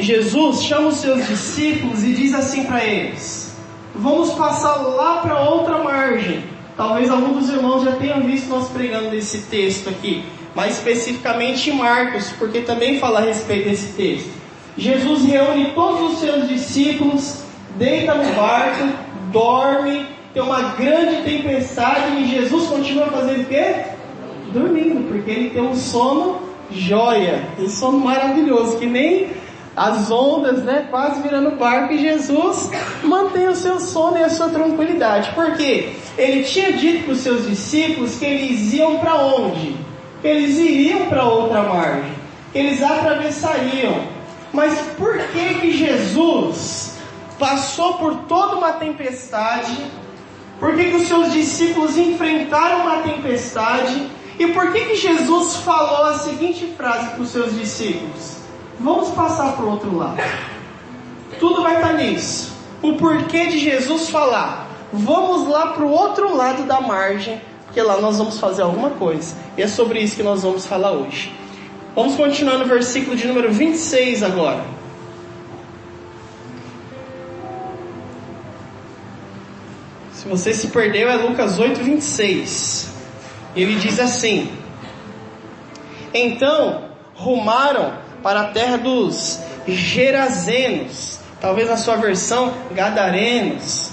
Jesus chama os seus discípulos e diz assim para eles: vamos passar lá para outra margem. Talvez algum dos irmãos já tenham visto nós pregando esse texto aqui, mais especificamente em Marcos, porque também fala a respeito desse texto. Jesus reúne todos os seus discípulos, deita no barco, dorme, tem uma grande tempestade e Jesus continua fazendo o quê? Dormindo, porque ele tem um sono joia, um sono maravilhoso, que nem as ondas, né, quase virando barco, e Jesus mantém o seu sono e a sua tranquilidade. Por quê? Ele tinha dito para os seus discípulos que eles iam para onde? Que eles iriam para outra margem, que eles atravessariam. Mas por que Jesus passou por toda uma tempestade? Por que os seus discípulos enfrentaram uma tempestade? E por que Jesus falou a seguinte frase para os seus discípulos: vamos passar para o outro lado? Tudo vai estar nisso. O porquê de Jesus falar: vamos lá para o outro lado da margem, porque lá nós vamos fazer alguma coisa. E é sobre isso que nós vamos falar hoje. Vamos continuar no versículo de número 26 agora. Se você se perdeu, é Lucas 8, 26. Ele diz assim: então rumaram para a terra dos Gerazenos, talvez na sua versão Gadarenos,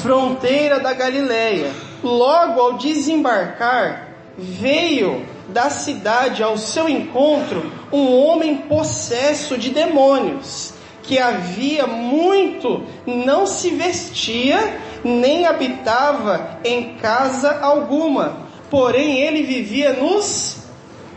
fronteira da Galileia. Logo ao desembarcar, veio da cidade ao seu encontro um homem possesso de demônios, que havia muito não se vestia, nem habitava em casa alguma, porém ele vivia nos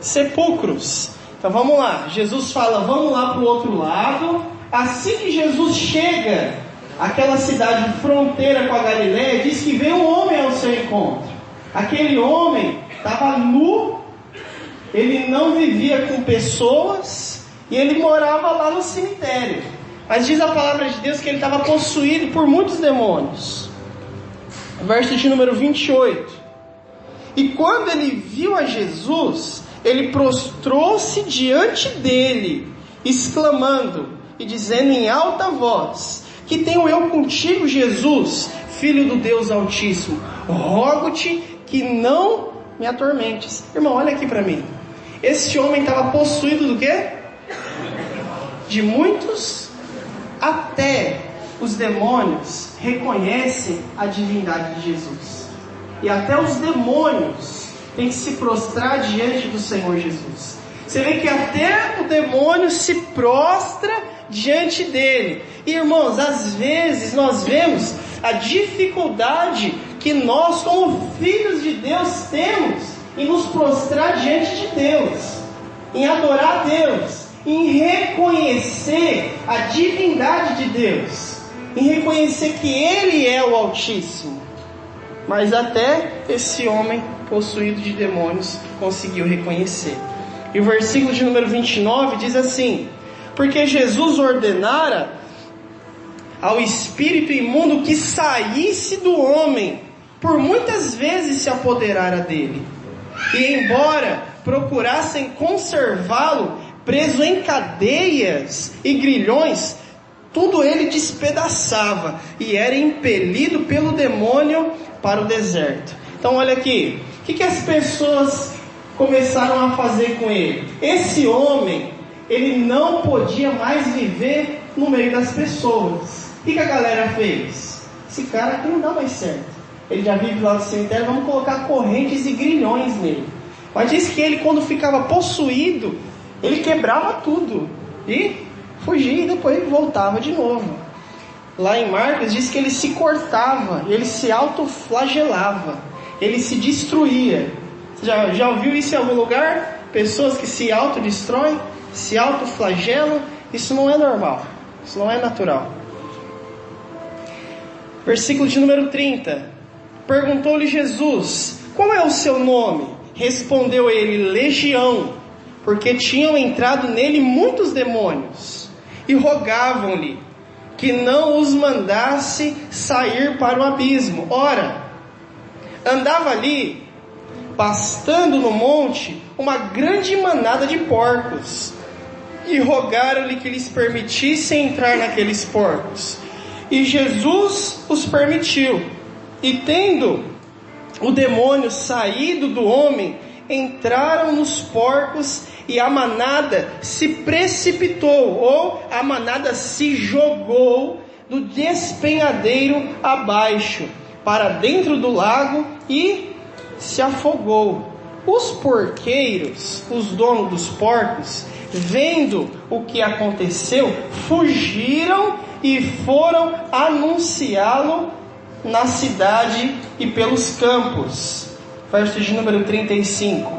sepulcros. Então vamos lá, Jesus fala: vamos lá para o outro lado. Assim que Jesus chega àquela cidade de fronteira com a Galileia, diz que veio um homem ao seu encontro. Aquele homem estava nu, ele não vivia com pessoas e ele morava lá no cemitério. Mas diz a palavra de Deus que ele estava possuído por muitos demônios. Verso de número 28. E quando ele viu a Jesus, ele prostrou-se diante dele, exclamando e dizendo em alta voz: que tenho eu contigo, Jesus, Filho do Deus Altíssimo? Rogo-te que não me atormentes. Irmão, olha aqui para mim. Esse homem estava possuído do quê? De muitos. Até os demônios reconhecem a divindade de Jesus. E até os demônios têm que se prostrar diante do Senhor Jesus. Você vê que até o demônio se prostra diante dele. E, irmãos, às vezes nós vemos a dificuldade que nós, como filhos de Deus, temos em nos prostrar diante de Deus, em adorar a Deus, em reconhecer a divindade de Deus, em reconhecer que Ele é o Altíssimo. Mas até esse homem possuído de demônios conseguiu reconhecer. E o versículo de número 29 diz assim: porque Jesus ordenara ao espírito imundo que saísse do homem, por muitas vezes se apoderara dele, e embora procurassem conservá-lo preso em cadeias e grilhões, tudo ele despedaçava, e era impelido pelo demônio para o deserto. Então olha aqui, o que as pessoas começaram a fazer com ele? Esse homem, ele não podia mais viver no meio das pessoas. O que a galera fez? Esse cara aqui não dá mais certo, ele já vive lá no cemitério, vamos colocar correntes e grilhões nele. Mas diz que ele, quando ficava possuído, ele quebrava tudo e fugia, e depois voltava de novo. Lá em Marcos diz que ele se cortava, ele se autoflagelava, ele se destruía. Você já ouviu isso em algum lugar? Pessoas que se autodestroem, se autoflagelam. Isso não é normal, isso não é natural. Versículo de número 30. Perguntou-lhe Jesus: qual é o seu nome? Respondeu ele: Legião, porque tinham entrado nele muitos demônios, e rogavam-lhe que não os mandasse sair para o abismo. Ora, andava ali, pastando no monte, uma grande manada de porcos, e rogaram-lhe que lhes permitissem entrar naqueles porcos. E Jesus os permitiu. E tendo o demônio saído do homem, entraram nos porcos, e a manada se precipitou, ou a manada se jogou do despenhadeiro abaixo, para dentro do lago, e se afogou. Os porqueiros, os donos dos porcos, vendo o que aconteceu, fugiram e foram anunciá-lo na cidade e pelos campos. Verso de número 35.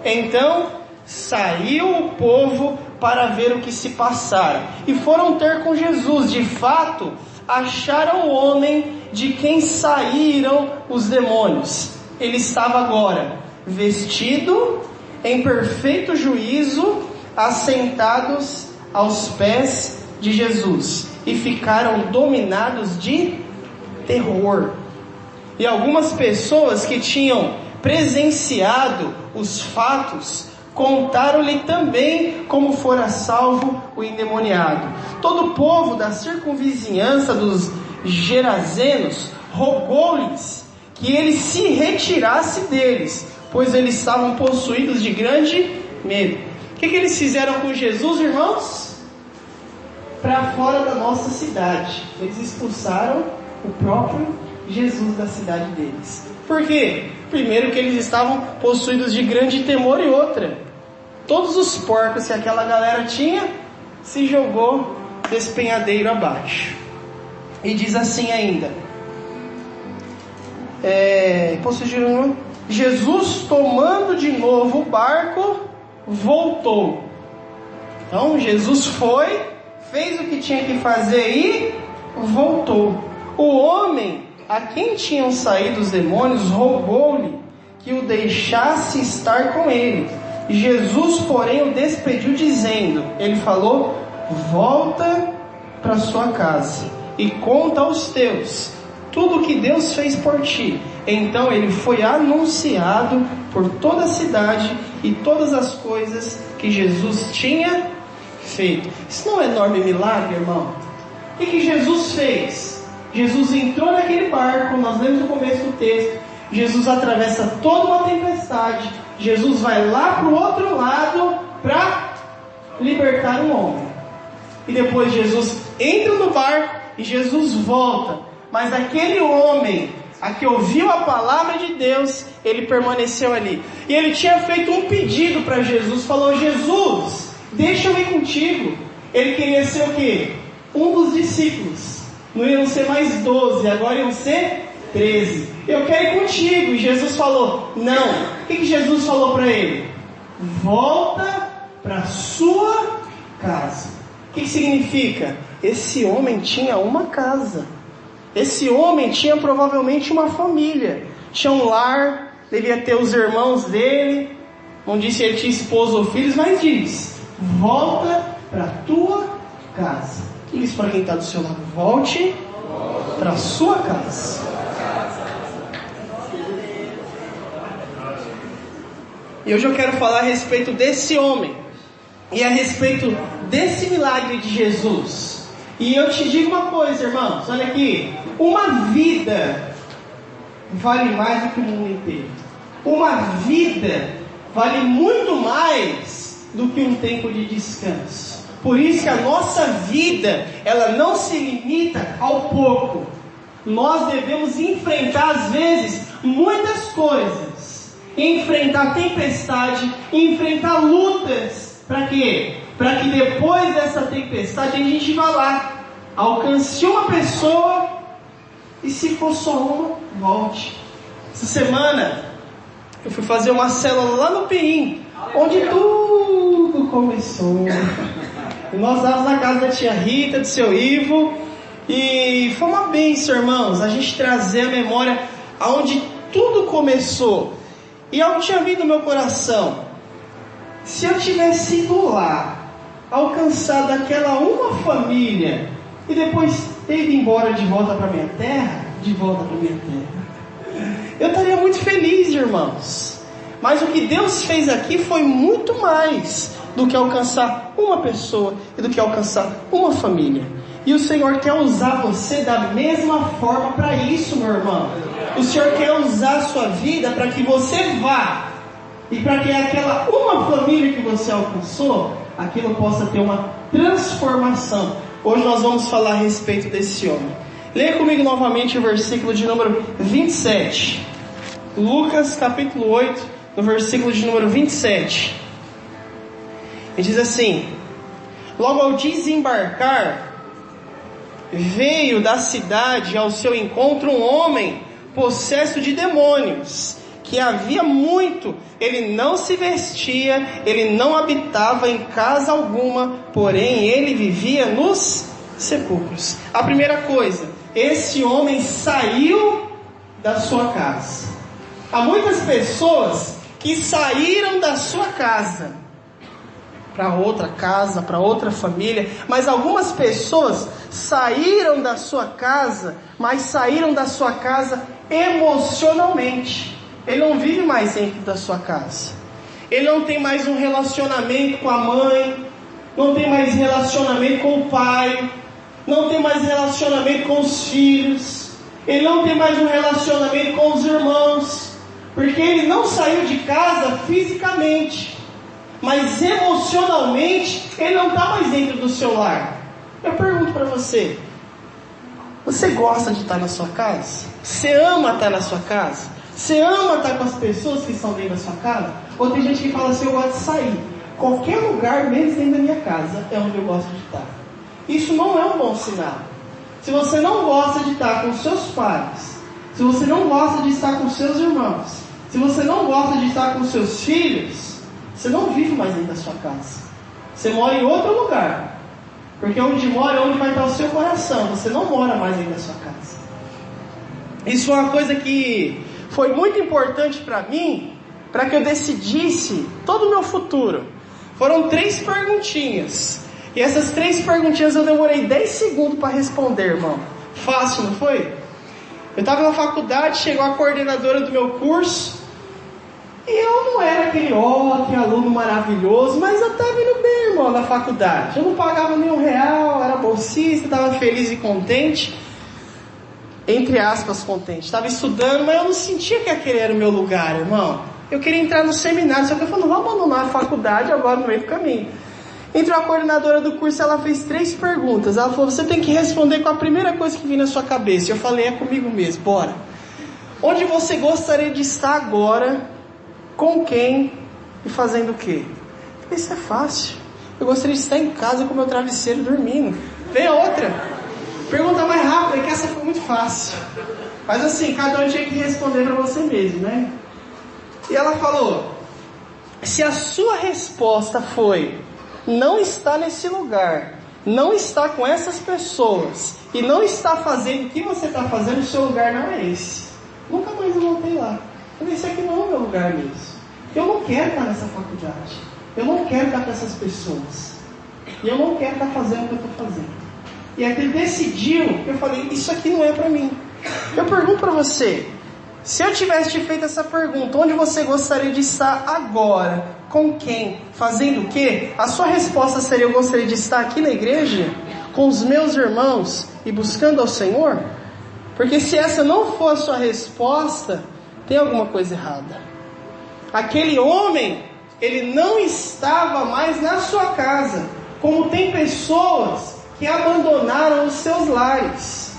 Então saiu o povo para ver o que se passara, e foram ter com Jesus. De fato, acharam o homem de quem saíram os demônios. Ele estava agora vestido em perfeito juízo, assentados aos pés de Jesus, e ficaram dominados de terror. E algumas pessoas que tinham presenciado os fatos contaram-lhe também como fora salvo o endemoniado. Todo o povo da circunvizinhança dos Gerazenos rogou-lhes que ele se retirasse deles, pois eles estavam possuídos de grande medo. O que eles fizeram com Jesus, irmãos? Para fora da nossa cidade. Eles expulsaram o próprio Jesus da cidade deles. Por quê? Primeiro, que eles estavam possuídos de grande temor, e outra, todos os porcos que aquela galera tinha se jogou despenhadeiro abaixo. E diz assim ainda, Jesus, tomando de novo o barco, voltou. Então Jesus foi, fez o que tinha que fazer e voltou. O homem a quem tinham saído os demônios rogou-lhe que o deixasse estar com ele. Jesus, porém, o despediu dizendo, ele falou, volta para sua casa e conta aos teus tudo o que Deus fez por ti. Então ele foi anunciado por toda a cidade e todas as coisas que Jesus tinha feito. Isso não é um enorme milagre, irmão? O que Jesus fez? Jesus entrou naquele barco, nós lemos no começo do texto, Jesus atravessa toda uma tempestade, Jesus vai lá para o outro lado para libertar um homem. E depois Jesus entra no barco e Jesus volta. Mas aquele homem, a que ouviu a palavra de Deus, ele permaneceu ali. E ele tinha feito um pedido para Jesus, falou, Jesus, deixa eu ir contigo. Ele queria ser o quê? Um dos discípulos. Não iam ser mais 12, agora iam ser 13. Eu quero ir contigo. E Jesus falou, não. O que Jesus falou para ele? Volta para sua casa. O que significa? Esse homem tinha uma casa. Esse homem tinha provavelmente uma família. Tinha um lar, devia ter os irmãos dele. Não disse se ele tinha esposa ou filhos, mas diz, volta para tua casa. E diz para quem está do seu lado, volte para a sua casa. E hoje eu quero falar a respeito desse homem e a respeito desse milagre de Jesus. E eu te digo uma coisa, irmãos, olha aqui, uma vida vale mais do que o mundo inteiro. Uma vida vale muito mais do que um tempo de descanso. Por isso que a nossa vida, ela não se limita ao pouco. Nós devemos enfrentar, às vezes, muitas coisas. Enfrentar tempestade, enfrentar lutas. Para quê? Para que depois dessa tempestade a gente vá lá, alcance uma pessoa, e se for só uma, volte. Essa semana eu fui fazer uma célula lá no Perim, onde tudo começou. E nós estávamos na casa da tia Rita, do seu Ivo, e foi uma bênção, irmãos, a gente trazer a memória aonde tudo começou. E algo tinha vindo no meu coração. Se eu tivesse ido lá, alcançado aquela uma família, e depois ter ido embora de volta para minha terra, eu estaria muito feliz, irmãos. Mas o que Deus fez aqui foi muito mais do que alcançar uma pessoa e do que alcançar uma família. E o Senhor quer usar você da mesma forma para isso, meu irmão. O Senhor quer usar a sua vida para que você vá e para que aquela uma família que você alcançou, aquilo possa ter uma transformação. Hoje nós vamos falar a respeito desse homem. Leia comigo novamente o versículo de número 27. Lucas capítulo 8, no versículo de número 27. E diz assim: logo ao desembarcar, veio da cidade ao seu encontro um homem possesso de demônios, que havia muito, ele não se vestia, ele não habitava em casa alguma, porém ele vivia nos sepulcros. A primeira coisa, esse homem saiu da sua casa. Há muitas pessoas que saíram da sua casa para outra casa, para outra família, mas algumas pessoas saíram da sua casa, mas saíram da sua casa emocionalmente. Ele não vive mais dentro da sua casa. Ele não tem mais um relacionamento com a mãe, não tem mais relacionamento com o pai, não tem mais relacionamento com os filhos, ele não tem mais um relacionamento com os irmãos, porque ele não saiu de casa fisicamente, mas emocionalmente ele não está mais dentro do seu lar. Eu pergunto para você: você gosta de estar na sua casa? Você ama estar na sua casa? Você ama estar com as pessoas que estão dentro da sua casa? Ou tem gente que fala assim: eu gosto de sair. Qualquer lugar, menos dentro da minha casa, é onde eu gosto de estar. Isso não é um bom sinal. Se você não gosta de estar com seus pais, se você não gosta de estar com seus irmãos, se você não gosta de estar com seus filhos, você não vive mais dentro da sua casa. Você mora em outro lugar. Porque onde mora é onde vai estar o seu coração. Você não mora mais dentro da sua casa. Isso é uma coisa que foi muito importante para mim, para que eu decidisse todo o meu futuro. Foram 3 perguntinhas. E essas 3 perguntinhas eu demorei 10 segundos para responder, irmão. Fácil, não foi? Eu estava na faculdade, chegou a coordenadora do meu curso. E eu não era aquele aluno maravilhoso, mas eu estava indo bem, irmão, na faculdade. Eu não pagava nenhum real, era bolsista, estava feliz e contente. Entre aspas, contente. Estava estudando, mas eu não sentia que aquele era o meu lugar, irmão. Eu queria entrar no seminário, só que eu falei: não vou abandonar a faculdade agora no meio do caminho. Entrou a coordenadora do curso, ela fez 3 perguntas. Ela falou: você tem que responder com a primeira coisa que vir na sua cabeça. Eu falei: é comigo mesmo, bora. Onde você gostaria de estar agora? Com quem e fazendo o quê? Isso é fácil. Eu gostaria de estar em casa com meu travesseiro dormindo. Vem a outra. Pergunta mais rápida, que essa foi muito fácil. Mas assim, cada um tinha que responder para você mesmo, né? E ela falou: se a sua resposta foi não está nesse lugar, não está com essas pessoas e não está fazendo o que você está fazendo, o seu lugar não é esse. Nunca mais eu voltei lá. Eu falei: esse aqui não é o meu lugar mesmo. Eu não quero estar nessa faculdade. Eu não quero estar com essas pessoas. E eu não quero estar fazendo o que eu estou fazendo. E aí ele decidiu, eu falei: isso aqui não é para mim. Eu pergunto para você, se eu tivesse te feito essa pergunta: onde você gostaria de estar agora? Com quem? Fazendo o quê? A sua resposta seria: eu gostaria de estar aqui na igreja, com os meus irmãos e buscando ao Senhor? Porque se essa não for a sua resposta, tem alguma coisa errada. Aquele homem, ele não estava mais na sua casa, como tem pessoas que abandonaram os seus lares,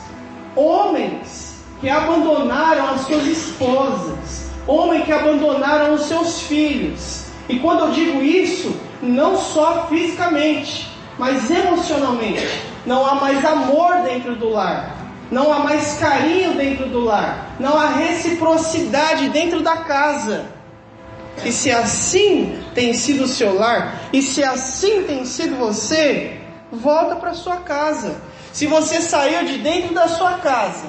homens que abandonaram as suas esposas, homens que abandonaram os seus filhos. E quando eu digo isso, não só fisicamente, mas emocionalmente. Não há mais amor dentro do lar, não há mais carinho dentro do lar, não há reciprocidade dentro da casa. E se assim tem sido o seu lar, e se assim tem sido você, volta para sua casa. Se você saiu de dentro da sua casa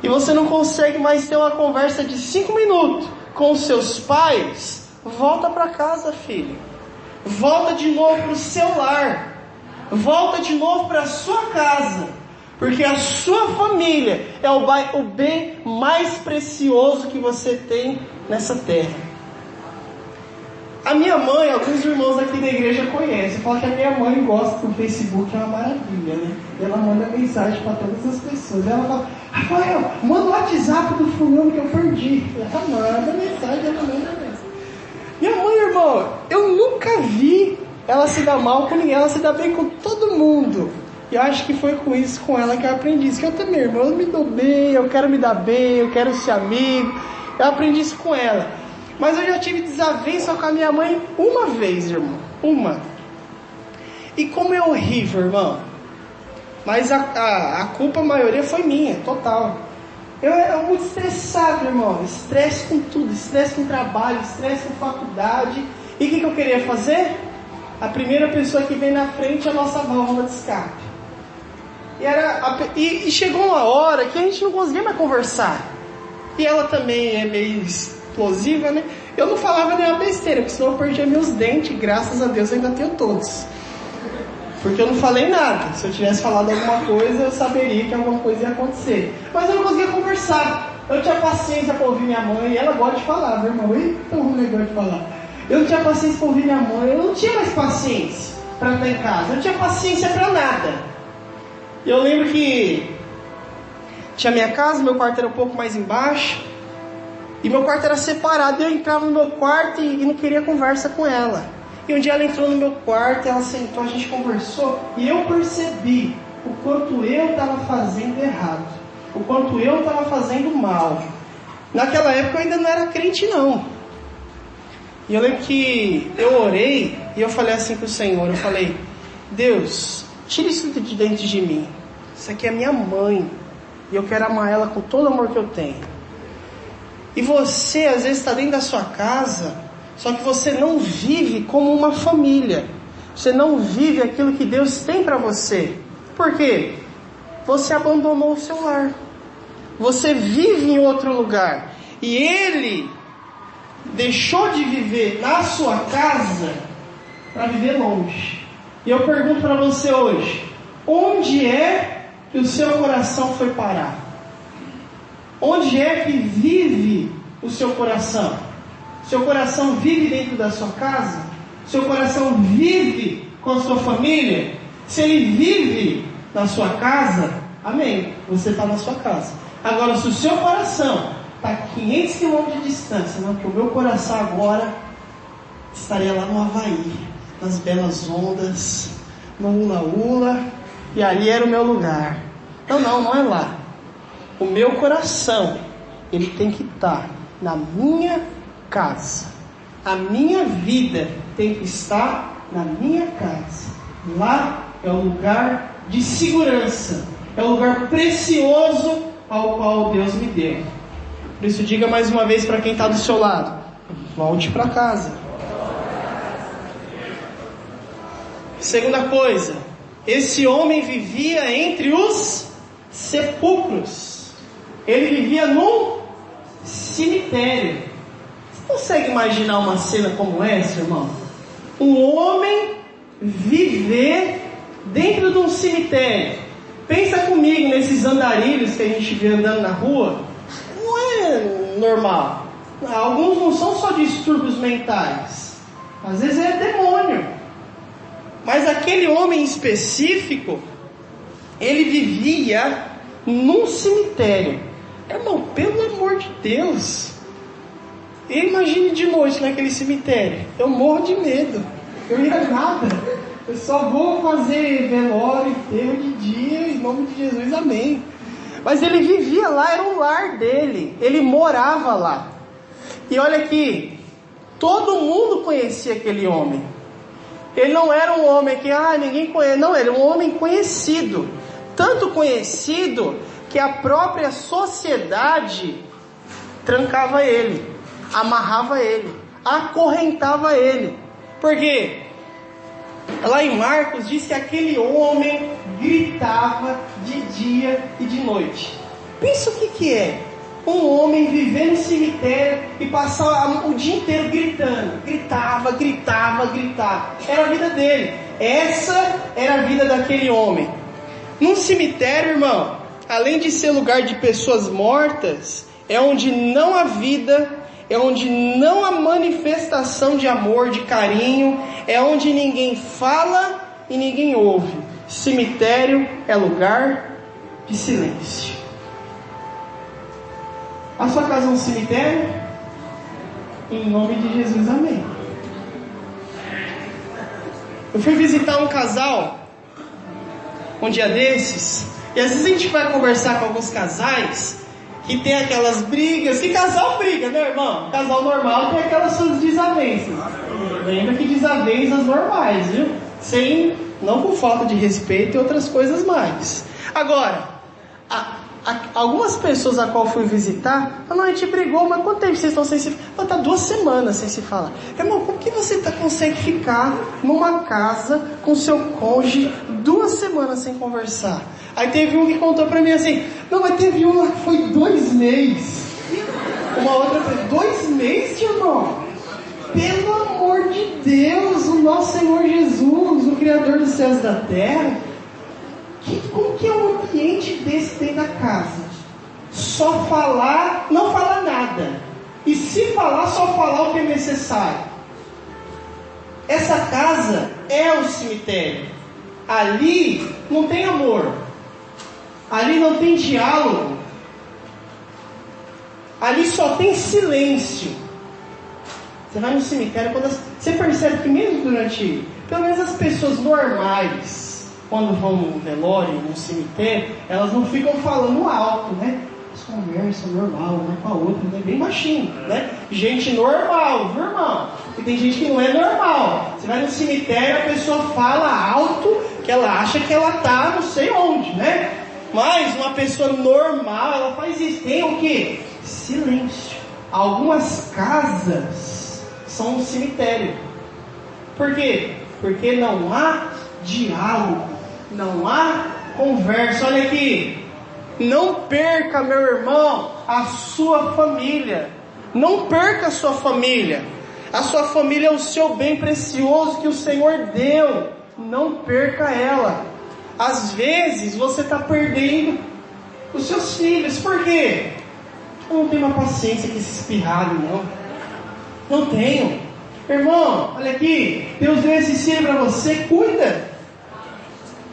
e você não consegue mais ter uma conversa de 5 minutos com os seus pais, volta para casa, filho. Volta de novo para o seu lar. Volta de novo para a sua casa. Porque a sua família é o bem mais precioso que você tem nessa terra. A minha mãe, alguns irmãos aqui da igreja conhecem, falam que a minha mãe gosta do Facebook, é uma maravilha, né? Ela manda mensagem para todas as pessoas. Ela fala, Rafael, manda o WhatsApp do fulano que eu perdi. Ela manda mensagem, ela manda mensagem. Minha mãe, irmão, eu nunca vi ela se dar mal com ninguém, ela se dá bem com todo mundo. E eu acho que foi com isso, com ela, que eu aprendi isso. Que eu também, irmão, eu me dou bem, eu quero me dar bem, eu quero ser amigo. Eu aprendi isso com ela. Mas eu já tive desavença com a minha mãe uma vez, irmão. Uma. E como é horrível, irmão. Mas a culpa, a maioria, foi minha, total. Eu era muito estressado, irmão. Estresse com tudo. Estresse com trabalho, estresse com faculdade. E o que eu queria fazer? A primeira pessoa que vem na frente é a nossa válvula de escape. E chegou uma hora que a gente não conseguia mais conversar. E ela também é meio explosiva, né? Eu não falava nenhuma besteira, porque senão eu perdia meus dentes. Graças a Deus eu ainda tenho todos. Porque eu não falei nada. Se eu tivesse falado alguma coisa, eu saberia que alguma coisa ia acontecer. Mas eu não conseguia conversar. Eu tinha paciência para ouvir minha mãe. E ela gosta de falar, meu irmão. Eita, o negócio de falar. Eu não tinha paciência para ouvir minha mãe. Eu não tinha mais paciência para estar em casa. Eu não tinha paciência para nada. E eu lembro que tinha minha casa, meu quarto era um pouco mais embaixo. E meu quarto era separado. Eu entrava no meu quarto e não queria conversa com ela. E um dia ela entrou no meu quarto, ela sentou, a gente conversou. E eu percebi o quanto eu estava fazendo errado. O quanto eu estava fazendo mal. Naquela época eu ainda não era crente não. E eu lembro que eu orei e eu falei assim para o Senhor. Eu falei, Deus, tira isso de dentro de mim. Isso aqui é minha mãe. E eu quero amar ela com todo o amor que eu tenho. E você às vezes está dentro da sua casa, só que você não vive como uma família. Você não vive aquilo que Deus tem para você. Por quê? Você abandonou o seu lar. Você vive em outro lugar. E Ele deixou de viver na sua casa para viver longe. E eu pergunto para você hoje, onde é que o seu coração foi parar? Onde é que vive o seu coração? Seu coração vive dentro da sua casa? Seu coração vive com a sua família? Se ele vive na sua casa, amém, você está na sua casa. Agora, se o seu coração está a 500 km de distância, não, que o meu coração agora estaria lá no Havaí, nas belas ondas, no hula-hula, e ali era o meu lugar. Não é lá. O meu coração, ele tem que estar na minha casa. A minha vida tem que estar na minha casa. Lá é o lugar de segurança. É o lugar precioso ao qual Deus me deu. Por isso, diga mais uma vez para quem está do seu lado: volte para casa. Segunda coisa, esse homem vivia entre os sepulcros. Ele vivia num cemitério. Você consegue imaginar uma cena como essa, irmão? Um homem viver dentro de um cemitério. Pensa comigo nesses andarilhos que a gente vê andando na rua. Não é normal. Alguns não são só distúrbios mentais. Às vezes é demônio. Mas aquele homem específico, ele vivia num cemitério. Irmão, pelo amor de Deus, imagine de noite naquele cemitério. Eu morro de medo. Eu ia nada. Eu só vou fazer velório, enterro de dia, em nome de Jesus, amém. Mas ele vivia lá, era o lar dele. Ele morava lá. E olha aqui, todo mundo conhecia aquele homem. Ele não era um homem que, ninguém conhece. Não, ele era um homem conhecido. Tanto conhecido que a própria sociedade trancava ele, amarrava ele, acorrentava ele. Por quê? Lá em Marcos diz que aquele homem gritava de dia e de noite. Pensa o que é um homem viver no cemitério e passar o dia inteiro gritando. Gritava. Era a vida dele. Essa era a vida daquele homem. Num cemitério, irmão, além de ser lugar de pessoas mortas, é onde não há vida, é onde não há manifestação de amor, de carinho, é onde ninguém fala e ninguém ouve. Cemitério é lugar de silêncio. A sua casa é um cemitério? Em nome de Jesus, amém. Eu fui visitar um casal um dia desses, e às vezes a gente vai conversar com alguns casais que tem aquelas brigas, que casal briga, né, irmão? Casal normal tem aquelas suas desavenças. Lembra que desavenças normais, viu? Não com falta de respeito e outras coisas mais. Agora, algumas pessoas a qual fui visitar, a gente brigou, mas quanto tempo vocês estão sem se falar? Tá 2 semanas sem se falar. Irmão, como que você consegue ficar numa casa com seu cônjuge 2 semanas sem conversar? Aí teve um que contou pra mim assim, não, mas teve uma que foi 2 meses. Uma outra foi 2 meses, irmão? Pelo amor de Deus, o nosso Senhor Jesus, o Criador dos céus e da terra, como que é um ambiente desse dentro da casa? Só falar, não falar nada. E se falar, só falar o que é necessário. Essa casa é o cemitério. Ali não tem amor. Ali não tem diálogo. Ali só tem silêncio. Você vai no cemitério, você percebe que mesmo durante, pelo menos as pessoas normais, quando vão num velório, num cemitério, elas não ficam falando alto, né? As conversas normal, uma com a outra, né? Bem baixinho, né? Gente normal, viu, irmão? E tem gente que não é normal. Você vai no cemitério, a pessoa fala alto, que ela acha que ela tá não sei onde, né? Mas uma pessoa normal, ela faz isso. Tem o quê? Silêncio. Algumas casas são um cemitério. Por quê? Porque não há diálogo, não há conversa. Olha aqui, não perca, meu irmão, a sua família. Não perca a sua família. A sua família é o seu bem precioso que o Senhor deu. Não perca ela. Às vezes você está perdendo os seus filhos. Por quê? Eu não tenho uma paciência com esse espirrado, não. Não tenho. Irmão, olha aqui, Deus deu esse filho para você, cuida.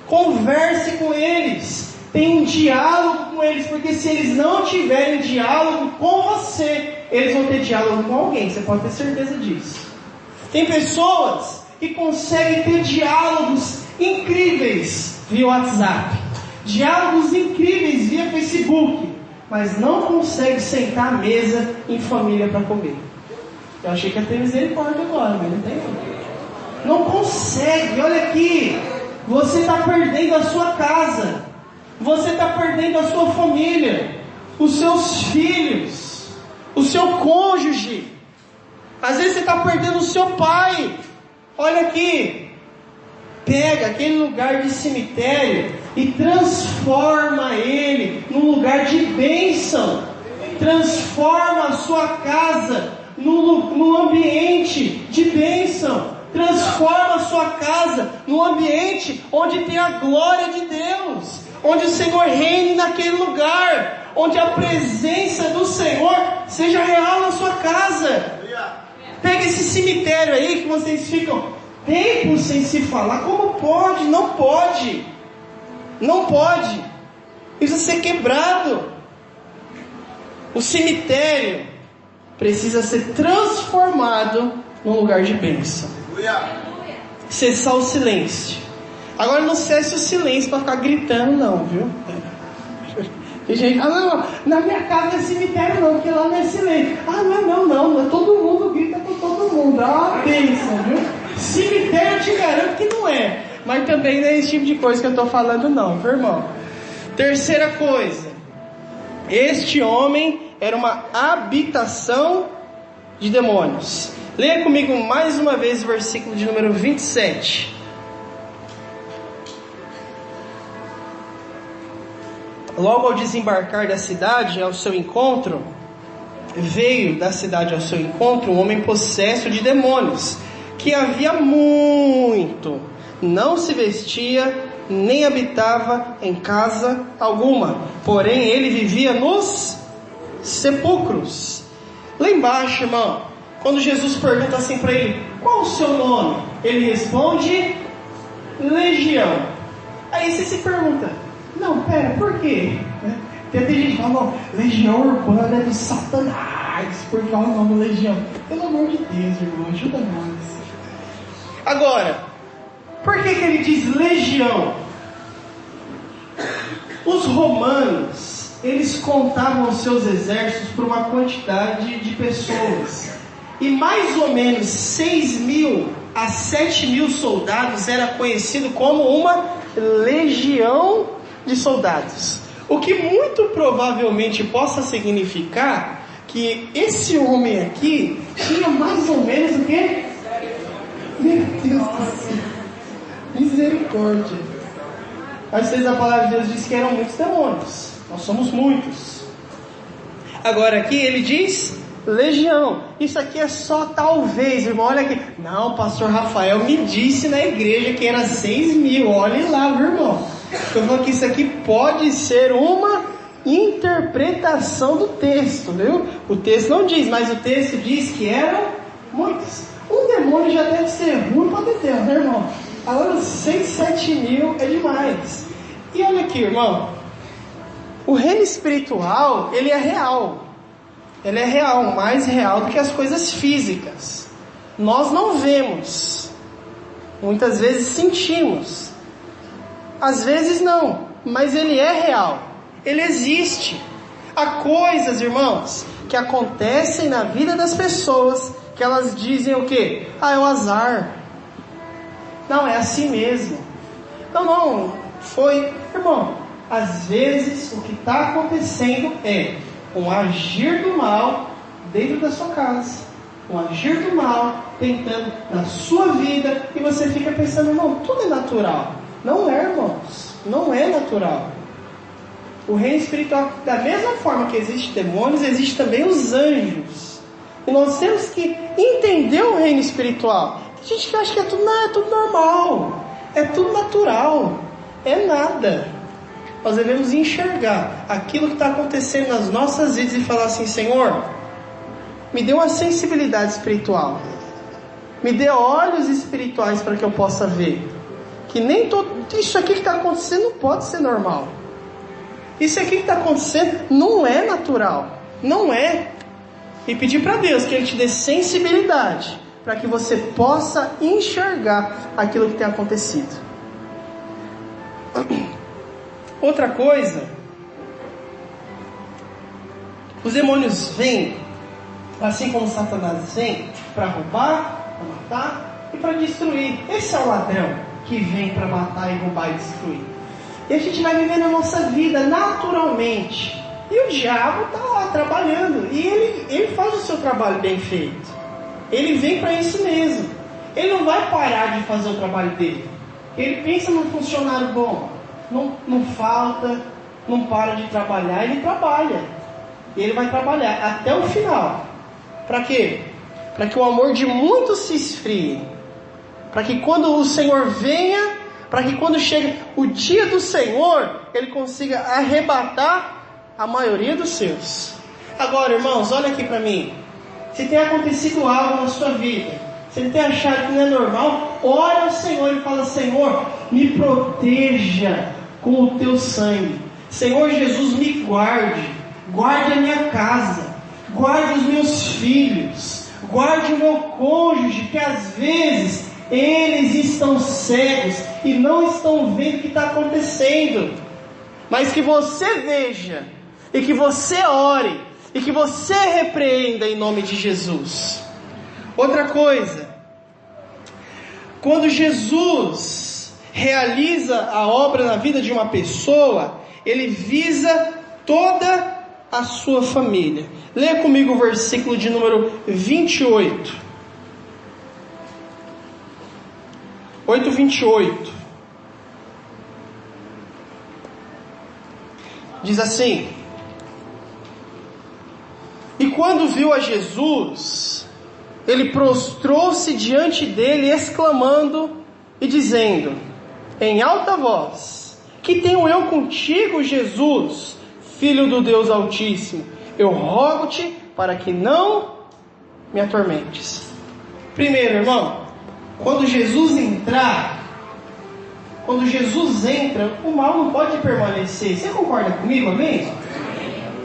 Converse com eles. Tenha um diálogo com eles, porque se eles não tiverem diálogo com você, eles vão ter diálogo com alguém, você pode ter certeza disso. Tem pessoas que conseguem ter diálogos incríveis via WhatsApp, diálogos incríveis via Facebook, mas não conseguem sentar à mesa em família para comer. Eu achei que ia ter misericórdia agora, mas não tem. Não consegue. Olha aqui, você está perdendo a sua casa, você está perdendo a sua família, os seus filhos, o seu cônjuge. Às vezes você está perdendo o seu pai. Olha aqui, pega aquele lugar de cemitério e transforma ele num lugar de bênção. Transforma a sua casa num ambiente de bênção. Transforma a sua casa num ambiente onde tem a glória de Deus, onde o Senhor reine naquele lugar, onde a presença do Senhor seja real na sua casa. Pega esse cemitério aí que vocês ficam tempos sem se falar. Como pode? Não pode. Não pode. Precisa ser quebrado. O cemitério precisa ser transformado num lugar de bênção. Cessar o silêncio. Agora não cesse o silêncio para ficar gritando não, viu? Tem gente, não, na minha casa não é cemitério não, porque lá não é silêncio. Não, todo mundo grita com todo mundo. Bênção, viu? Cemitério eu te garanto que não é. Mas também não é esse tipo de coisa que eu estou falando não, viu, irmão? Terceira coisa. Este homem era uma habitação de demônios. Leia comigo mais uma vez o versículo de número 27. Logo ao desembarcar da cidade ao seu encontro, veio da cidade ao seu encontro um homem possesso de demônios, que havia muito não se vestia, nem habitava em casa alguma, porém ele vivia nos sepulcros. Lá embaixo, irmão, quando Jesus pergunta assim para ele, qual o seu nome? Ele responde, Legião. Aí você se pergunta, não, pera, por quê? Tem gente que fala, não, Legião Urbana é do Satanás, porque é o nome Legião. Pelo amor de Deus, irmão, ajuda nós. Agora, por que ele diz Legião? Os romanos, eles contavam os seus exércitos por uma quantidade de pessoas. E mais ou menos 6.000 a 7.000 soldados era conhecido como uma legião de soldados. O que muito provavelmente possa significar que esse homem aqui tinha mais ou menos o quê? Meu Deus do céu. Misericórdia. Às vezes a palavra de Deus diz que eram muitos demônios. Nós somos muitos. Agora aqui ele diz legião. Isso aqui é só talvez, irmão. Olha aqui. Não, pastor Rafael me disse na igreja que era 6.000. Olhe lá, meu irmão. Eu falo que isso aqui pode ser uma interpretação do texto, viu? O texto não diz, mas o texto diz que eram muitos. Um demônio já deve ser ruim para ter, né, irmão? Agora 6, 7.000 é demais. E olha aqui, irmão. O reino espiritual, ele é real. Ele é real, mais real do que as coisas físicas. Nós não vemos. Muitas vezes sentimos. Às vezes não, mas ele é real. Ele existe. Há coisas, irmãos, que acontecem na vida das pessoas que elas dizem o quê? Ah, é o azar. Não, é assim mesmo. Não, foi... Irmão, às vezes o que está acontecendo é um agir do mal dentro da sua casa. Um agir do mal tentando na sua vida e você fica pensando, irmão, tudo é natural. Não é, irmãos. Não é natural. O reino espiritual, da mesma forma que existem demônios, existem também os anjos. E nós temos que entender o reino espiritual. Tem gente que acha que é tudo normal. É tudo natural. É nada. Nós devemos enxergar aquilo que está acontecendo nas nossas vidas e falar assim, Senhor, me dê uma sensibilidade espiritual. Me dê olhos espirituais para que eu possa ver. Que nem isso aqui que está acontecendo não pode ser normal. Isso aqui que está acontecendo não é natural. Não é. E pedir para Deus que Ele te dê sensibilidade para que você possa enxergar aquilo que tem acontecido. Outra coisa, os demônios vêm, assim como Satanás vem, para roubar, para matar e para destruir. Esse é o ladrão que vem para matar e roubar e destruir. E a gente vai viver na nossa vida naturalmente. E o diabo está lá trabalhando. E ele faz o seu trabalho bem feito. Ele vem para isso mesmo. Ele não vai parar de fazer o trabalho dele. Ele pensa num funcionário bom. Não falta, não para de trabalhar. Ele trabalha. E ele vai trabalhar até o final. Para quê? Para que o amor de muitos se esfrie. Para que quando o Senhor venha, para que quando chega o dia do Senhor, Ele consiga arrebatar a maioria dos seus. Agora, irmãos, olha aqui para mim. Se tem acontecido algo na sua vida, se tem achado que não é normal, ora ao Senhor e fala, Senhor, me proteja com o teu sangue. Senhor Jesus, me guarde a minha casa, guarde os meus filhos, guarde o meu cônjuge, que às vezes eles estão cegos e não estão vendo o que está acontecendo. Mas que você veja, e que você ore, e que você repreenda em nome de Jesus. Outra coisa, quando Jesus realiza a obra na vida de uma pessoa, Ele visa toda a sua família. Leia comigo o versículo de número 28. 8:28. Diz assim: E quando viu a Jesus, ele prostrou-se diante dele, exclamando e dizendo em alta voz: Que tenho eu contigo, Jesus, Filho do Deus Altíssimo? Eu rogo-te, para que não me atormentes. Primeiro, irmão, quando Jesus entra, o mal não pode permanecer. Você concorda comigo, amém?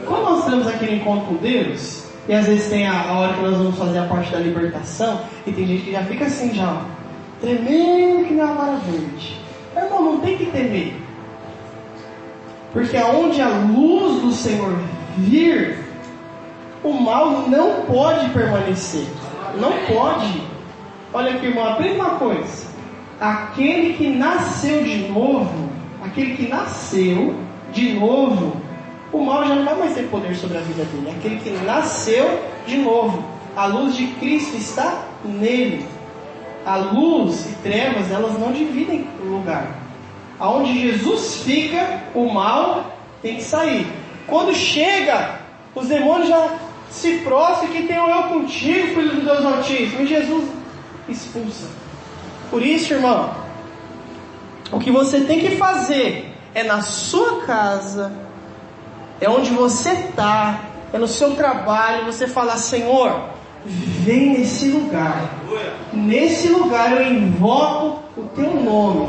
Quando nós temos aquele encontro com Deus, e às vezes tem a hora que nós vamos fazer a parte da libertação, e tem gente que já fica assim já, ó, tremendo que nem uma vara verde. Irmão, não tem que temer, porque aonde a luz do Senhor vir, o mal não pode permanecer. Não pode. Olha aqui, irmão, aprenda uma coisa. Aquele que nasceu de novo, o mal já não vai mais ter poder sobre a vida dele. Aquele que nasceu de novo, a luz de Cristo está nele. A luz e trevas, elas não dividem lugar. Aonde Jesus fica, o mal tem que sair. Quando chega, os demônios já se prostram, que tenho eu contigo, filho do Deus Altíssimo. E Jesus expulsa. Por isso, irmão, o que você tem que fazer é na sua casa, é onde você está, é no seu trabalho, você falar: Senhor, vem nesse lugar. Nesse lugar eu invoco o teu nome.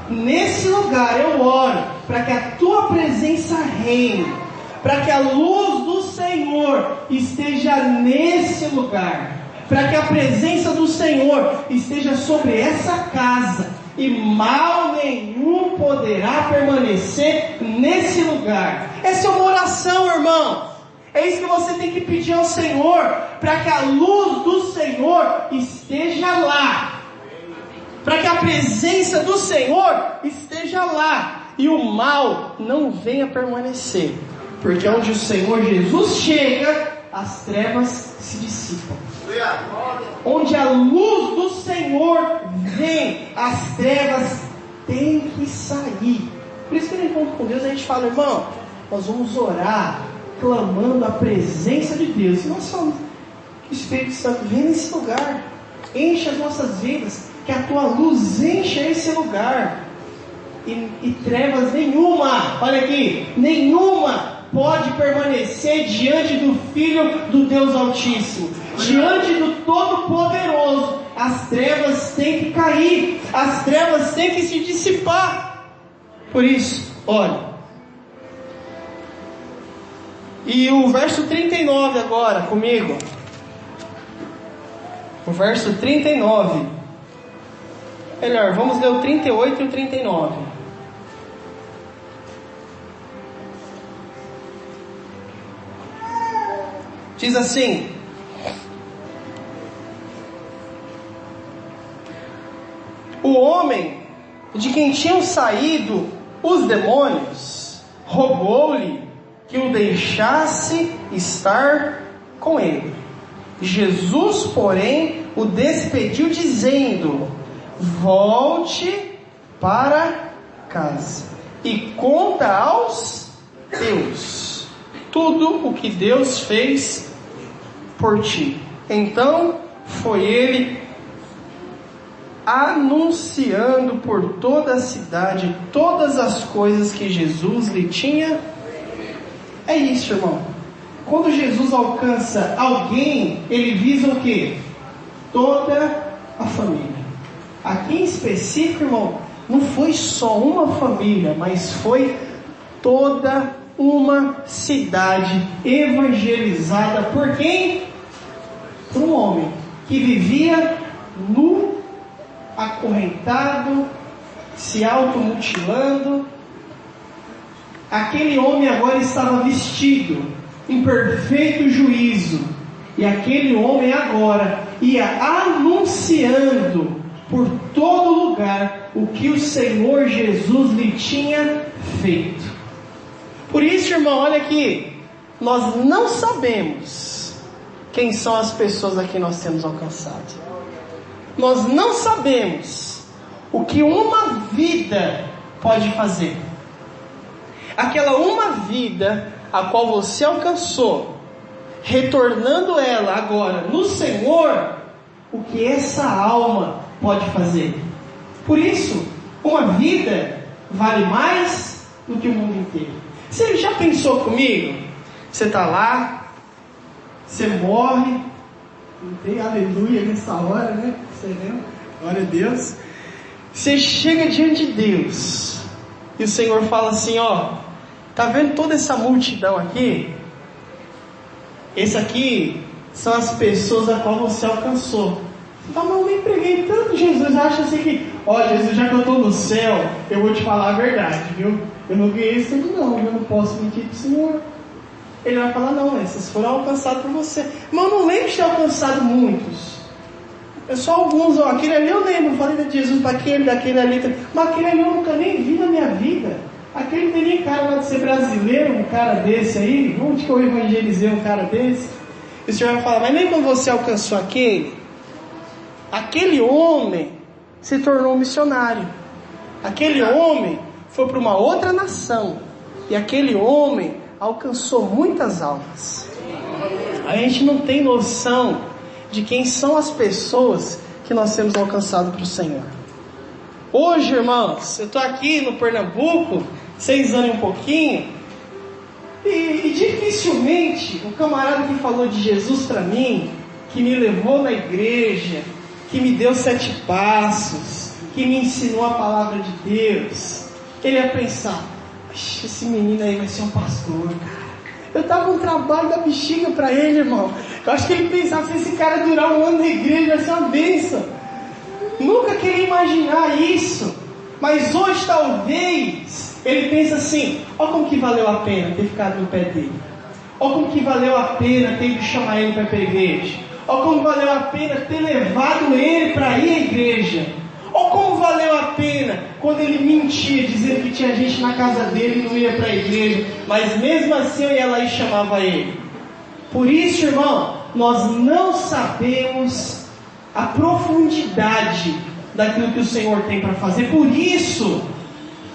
Nesse lugar eu oro para que a tua presença reine, para que a luz do Senhor esteja nesse lugar, para que a presença do Senhor esteja sobre essa casa, e mal nenhum poderá permanecer nesse lugar. Essa é uma oração, irmão. É isso que você tem que pedir ao Senhor, para que a luz do Senhor esteja lá, para que a presença do Senhor esteja lá, e o mal não venha permanecer, porque onde o Senhor Jesus chega, as trevas se dissipam. Onde a luz do Senhor vem, as trevas têm que sair. Por isso que no encontro com Deus a gente fala: irmão, nós vamos orar clamando a presença de Deus. E nós falamos que o Espírito Santo vem nesse lugar, enche as nossas vidas, que a tua luz encha esse lugar, e trevas nenhuma, olha aqui, nenhuma pode permanecer diante do Filho do Deus Altíssimo, diante do Todo-Poderoso. As trevas têm que cair, as trevas têm que se dissipar. Por isso, olha, e o verso 39 agora comigo, o verso 39, melhor, vamos ler o 38 e o 39. Diz assim: o homem de quem tinham saído os demônios rogou-lhe que o deixasse estar com ele. Jesus, porém, o despediu, dizendo: volte para casa e conta aos teus tudo o que Deus fez por ti. Então foi ele anunciando por toda a cidade todas as coisas que Jesus lhe tinha. É isso, irmão. Quando Jesus alcança alguém, ele visa o quê? Toda a família. Aqui em específico, irmão, não foi só uma família, mas foi toda uma cidade evangelizada. Por quem? Por um homem que vivia nu, acorrentado, se automutilando. Aquele homem agora estava vestido em perfeito juízo, e aquele homem agora ia anunciando por todo lugar o que o Senhor Jesus lhe tinha feito. Por isso, irmão, olha aqui, nós não sabemos quem são as pessoas a quem nós temos alcançado. Nós não sabemos o que uma vida pode fazer. Aquela uma vida a qual você alcançou, retornando ela agora no Senhor, o que essa alma pode fazer. Por isso, uma vida vale mais do que o mundo inteiro. Você já pensou comigo? Você está lá, Você morre, não tem aleluia nessa hora, né? Você lembra? Glória a Deus. Você chega diante de Deus e o Senhor fala assim, ó, tá vendo toda essa multidão aqui? Esse aqui são as pessoas a qual você alcançou. Então, mas eu nem preguei tanto, Jesus. Acha assim que, ó, Jesus, já que eu estou no céu, eu vou te falar a verdade, viu? Eu não ganhei isso tudo não, eu não posso mentir para o Senhor. Ele vai falar, não, esses foram alcançados por você. Mas eu não lembro de ter alcançado muitos. É só alguns, ó, aquele ali eu lembro, eu falei de Jesus para aquele, daquele ali. Mas aquele ali eu nunca nem vi na minha vida. Aquele teria cara lá de ser brasileiro, um cara desse aí. Onde que eu evangelizei um cara desse? E o Senhor vai falar, mas nem quando você alcançou aquele homem se tornou um missionário. Aquele homem foi para uma outra nação. E aquele homem alcançou muitas almas. A gente não tem noção de quem são as pessoas que nós temos alcançado para o Senhor. Hoje, irmãos, eu estou aqui no Pernambuco, 6 anos e um pouquinho, e dificilmente o camarada que falou de Jesus para mim, que me levou na igreja, que me deu 7 passos, que me ensinou a palavra de Deus, ele ia pensar, esse menino aí vai ser um pastor, cara. Eu dava um trabalho da bexiga para ele, irmão. Eu acho que ele pensava, se esse cara durar um ano na igreja, vai ser uma bênção. Nunca queria imaginar isso. Mas hoje, talvez, ele pensa assim, olha como que valeu a pena ter ficado no pé dele. Olha como que valeu a pena ter ido chamar ele para ir para a igreja. Olha como valeu a pena ter levado ele para ir à igreja. Olha como valeu a pena quando ele mentia, dizendo que tinha gente na casa dele e não ia para a igreja, mas mesmo assim eu ia lá e chamava ele. Por isso, irmão, nós não sabemos a profundidade daquilo que o Senhor tem para fazer. Por isso,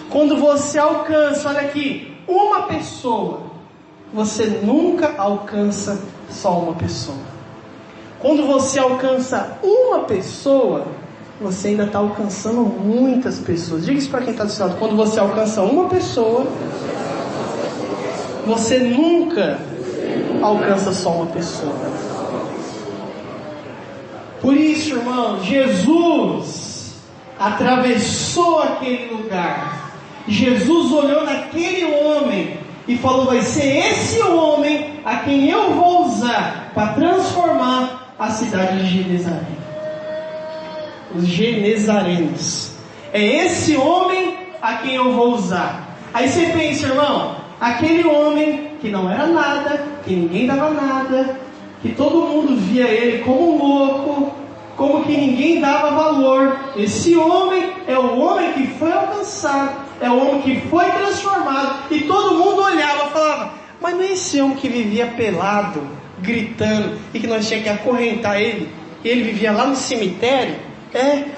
quando você alcança, olha aqui, uma pessoa, você nunca alcança só uma pessoa. Quando você alcança uma pessoa, você ainda está alcançando muitas pessoas. Diga isso para quem está do seu lado. Quando você alcança uma pessoa, você nunca alcança só uma pessoa. Por isso, irmão, Jesus atravessou aquele lugar. Jesus olhou naquele homem e falou, vai ser esse homem a quem eu vou usar para transformar a cidade de Genezaré. Os genezarenos. É esse homem a quem eu vou usar. Aí você pensa, irmão, aquele homem que não era nada, que ninguém dava nada, que todo mundo via ele como um louco, como que ninguém dava valor. Esse homem é o homem que foi alcançado, é o homem que foi transformado, e todo mundo olhava e falava, mas não é esse homem que vivia pelado, gritando, e que nós tínhamos que acorrentar ele, e ele vivia lá no cemitério?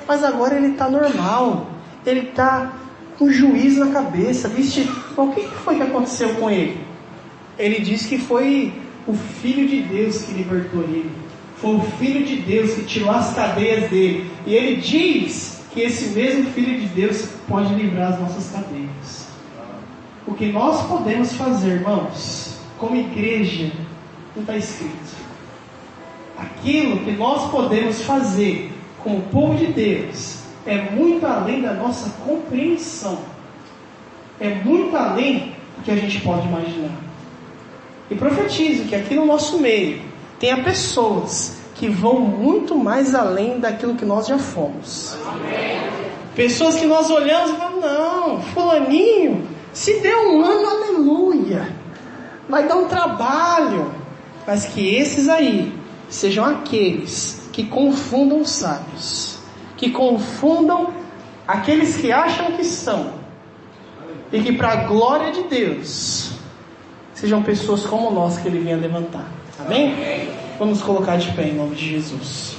Mas agora ele está normal, ele está com juízo na cabeça. O que foi que aconteceu com ele? Ele disse que foi o Filho de Deus que libertou ele, foi o Filho de Deus que tirou as cadeias dele, e ele diz que esse mesmo Filho de Deus pode livrar as nossas cadeias. O que nós podemos fazer, irmãos, como igreja, não está escrito. Aquilo que nós podemos fazer como povo de Deus é muito além da nossa compreensão, é muito além do que a gente pode imaginar. E profetizo que aqui no nosso meio tenha pessoas que vão muito mais além daquilo que nós já fomos. Amém. Pessoas que nós olhamos e falamos, não, fulaninho, se der um ano, aleluia, vai dar um trabalho. Mas que esses aí sejam aqueles que confundam os sábios, que confundam aqueles que acham que são, e que para a glória de Deus sejam pessoas como nós que Ele venha levantar. Amém? Vamos colocar de pé em nome de Jesus.